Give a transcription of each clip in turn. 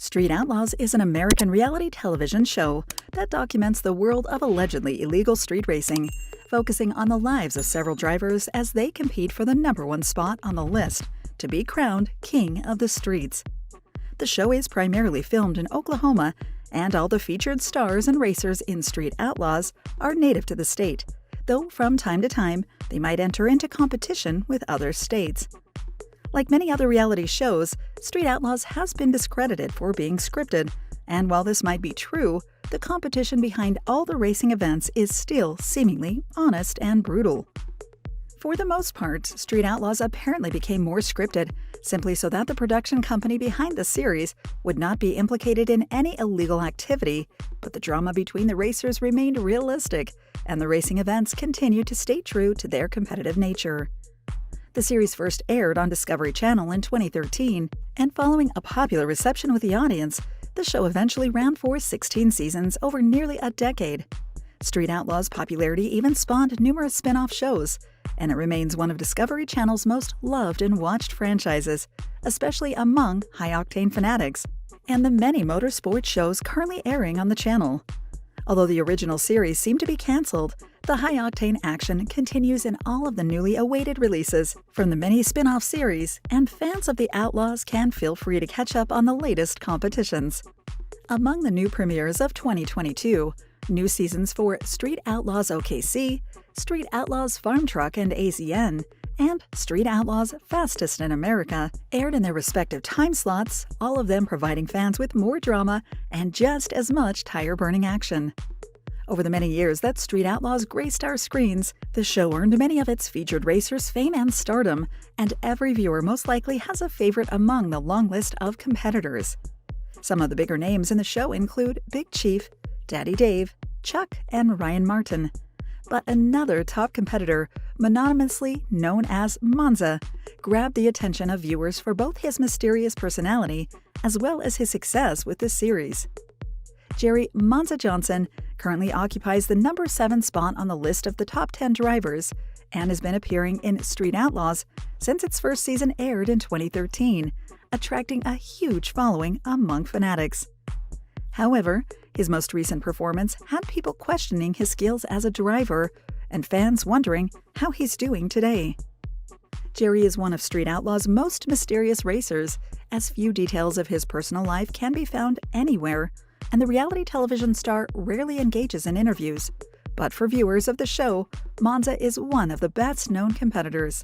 Street Outlaws is an American reality television show that documents the world of allegedly illegal street racing, focusing on the lives of several drivers as they compete for the #1 spot on the list to be crowned King of the Streets. The show is primarily filmed in Oklahoma, and all the featured stars and racers in Street Outlaws are native to the state, though from time to time they might enter into competition with other states. Like many other reality shows, Street Outlaws has been discredited for being scripted, and while this might be true, the competition behind all the racing events is still seemingly honest and brutal. For the most part, Street Outlaws apparently became more scripted, simply so that the production company behind the series would not be implicated in any illegal activity, but the drama between the racers remained realistic, and the racing events continued to stay true to their competitive nature. The series first aired on Discovery Channel in 2013, and following a popular reception with the audience, the show eventually ran for 16 seasons over nearly a decade. Street Outlaws' popularity even spawned numerous spin-off shows, and it remains one of Discovery Channel's most loved and watched franchises, especially among high-octane fanatics, and the many motorsport shows currently airing on the channel. Although the original series seemed to be cancelled, the high-octane action continues in all of the newly awaited releases from the many spin-off series, and fans of the Outlaws can feel free to catch up on the latest competitions. Among the new premieres of 2022, new seasons for Street Outlaws OKC, Street Outlaws Farm Truck and AZN, and Street Outlaws Fastest in America aired in their respective time slots, all of them providing fans with more drama and just as much tire-burning action. Over the many years that Street Outlaws graced our screens, the show earned many of its featured racers fame and stardom, and every viewer most likely has a favorite among the long list of competitors. Some of the bigger names in the show include Big Chief, Daddy Dave, Chuck, and Ryan Martin. But another top competitor, mononymously known as Monza, grabbed the attention of viewers for both his mysterious personality as well as his success with this series. Jerry Monza Johnston currently occupies the #7 spot on the list of the top 10 drivers and has been appearing in Street Outlaws since its first season aired in 2013, attracting a huge following among fanatics. However, his most recent performance had people questioning his skills as a driver and fans wondering how he's doing today. Jerry is one of Street Outlaws' most mysterious racers, as few details of his personal life can be found anywhere, and the reality television star rarely engages in interviews. But for viewers of the show, Monza is one of the best-known competitors.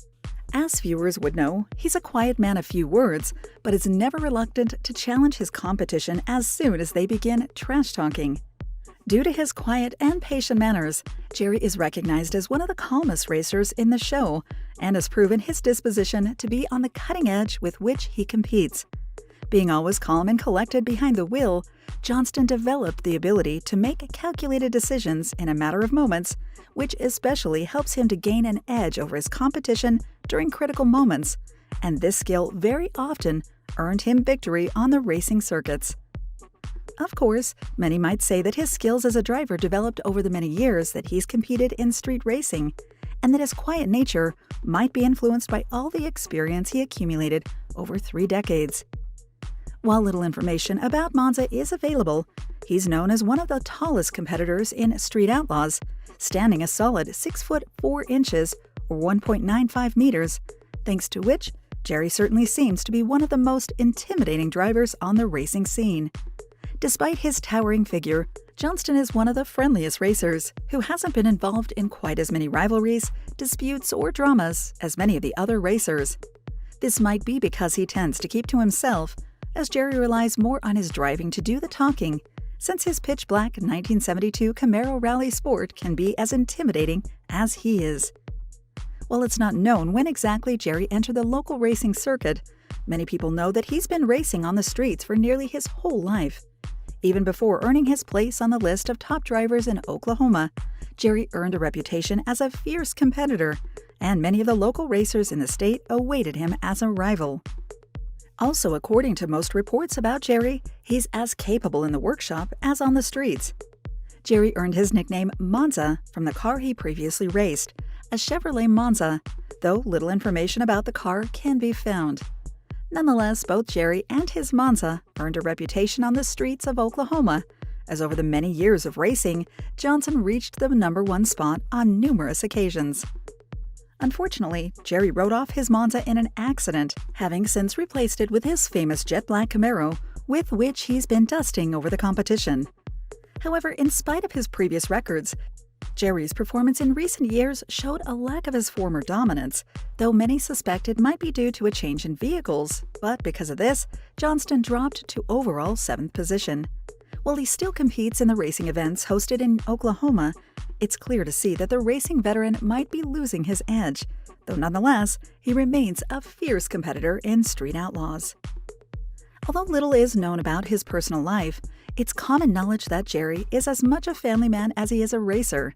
As viewers would know, he's a quiet man of few words, but is never reluctant to challenge his competition as soon as they begin trash-talking. Due to his quiet and patient manners, Jerry is recognized as one of the calmest racers in the show and has proven his disposition to be on the cutting edge with which he competes. Being always calm and collected behind the wheel, Johnston developed the ability to make calculated decisions in a matter of moments, which especially helps him to gain an edge over his competition during critical moments, and this skill very often earned him victory on the racing circuits. Of course, many might say that his skills as a driver developed over the many years that he's competed in street racing, and that his quiet nature might be influenced by all the experience he accumulated over 3 decades. While little information about Monza is available, he's known as one of the tallest competitors in Street Outlaws, standing a solid 6 foot 4 inches or 1.95 meters, thanks to which Jerry certainly seems to be one of the most intimidating drivers on the racing scene. Despite his towering figure, Johnston is one of the friendliest racers who hasn't been involved in quite as many rivalries, disputes, or dramas as many of the other racers. This might be because he tends to keep to himself, as Jerry relies more on his driving to do the talking, since his pitch-black 1972 Camaro Rally Sport can be as intimidating as he is. While it's not known when exactly Jerry entered the local racing circuit, many people know that he's been racing on the streets for nearly his whole life. Even before earning his place on the list of top drivers in Oklahoma, Jerry earned a reputation as a fierce competitor, and many of the local racers in the state awaited him as a rival. Also, according to most reports about Jerry, he's as capable in the workshop as on the streets. Jerry earned his nickname Monza from the car he previously raced, a Chevrolet Monza, though little information about the car can be found. Nonetheless, both Jerry and his Monza earned a reputation on the streets of Oklahoma, as over the many years of racing, Johnston reached the #1 spot on numerous occasions. Unfortunately, Jerry rode off his Monza in an accident, having since replaced it with his famous jet black Camaro, with which he's been dusting over the competition. However, in spite of his previous records, Jerry's performance in recent years showed a lack of his former dominance, though many suspect it might be due to a change in vehicles. But because of this, Johnston dropped to overall 7th position. While he still competes in the racing events hosted in Oklahoma, it's clear to see that the racing veteran might be losing his edge, though nonetheless, he remains a fierce competitor in Street Outlaws. Although little is known about his personal life, it's common knowledge that Jerry is as much a family man as he is a racer.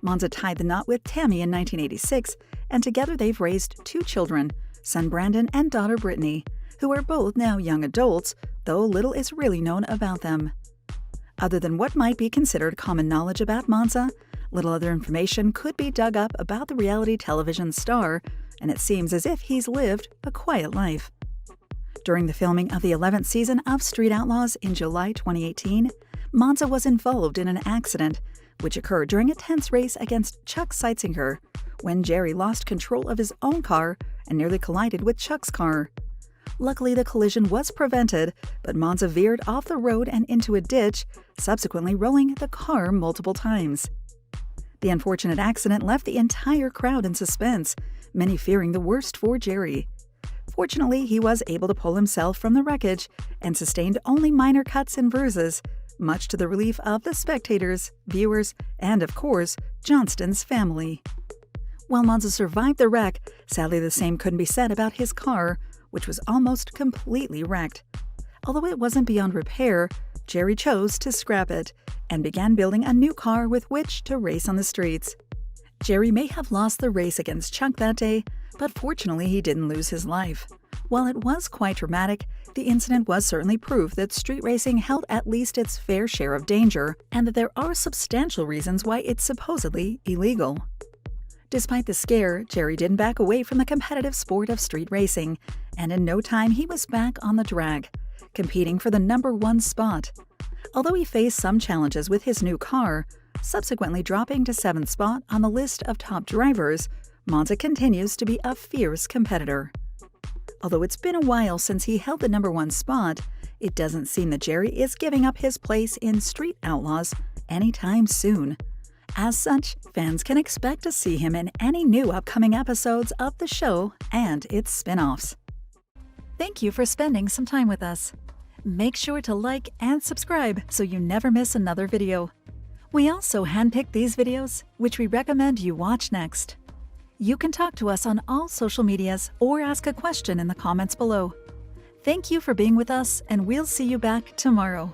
Monza tied the knot with Tammy in 1986, and together they've raised 2 children, son Brandon and daughter Brittany, who are both now young adults, though little is really known about them. Other than what might be considered common knowledge about Monza, little other information could be dug up about the reality television star, and it seems as if he's lived a quiet life. During the filming of the 11th season of Street Outlaws in July 2018, Monza was involved in an accident, which occurred during a tense race against Chuck Seitzinger, when Jerry lost control of his own car and nearly collided with Chuck's car. Luckily, the collision was prevented, but Monza veered off the road and into a ditch, subsequently rolling the car multiple times. The unfortunate accident left the entire crowd in suspense, many fearing the worst for Jerry. Fortunately, he was able to pull himself from the wreckage and sustained only minor cuts and bruises, much to the relief of the spectators, viewers, and, of course, Johnston's family. While Monza survived the wreck, sadly the same couldn't be said about his car, which was almost completely wrecked. Although it wasn't beyond repair, Jerry chose to scrap it and began building a new car with which to race on the streets. Jerry may have lost the race against Chuck that day, but fortunately he didn't lose his life. While it was quite dramatic, the incident was certainly proof that street racing held at least its fair share of danger, and that there are substantial reasons why it's supposedly illegal. Despite the scare, Jerry didn't back away from the competitive sport of street racing, and in no time he was back on the drag, competing for the #1 spot. Although he faced some challenges with his new car, subsequently dropping to 7th spot on the list of top drivers, Monza continues to be a fierce competitor. Although it's been a while since he held the #1 spot, it doesn't seem that Jerry is giving up his place in Street Outlaws anytime soon. As such, fans can expect to see him in any new upcoming episodes of the show and its spin-offs. Thank you for spending some time with us. Make sure to like and subscribe so you never miss another video. We also handpicked these videos, which we recommend you watch next. You can talk to us on all social medias or ask a question in the comments below. Thank you for being with us, and we'll see you back tomorrow.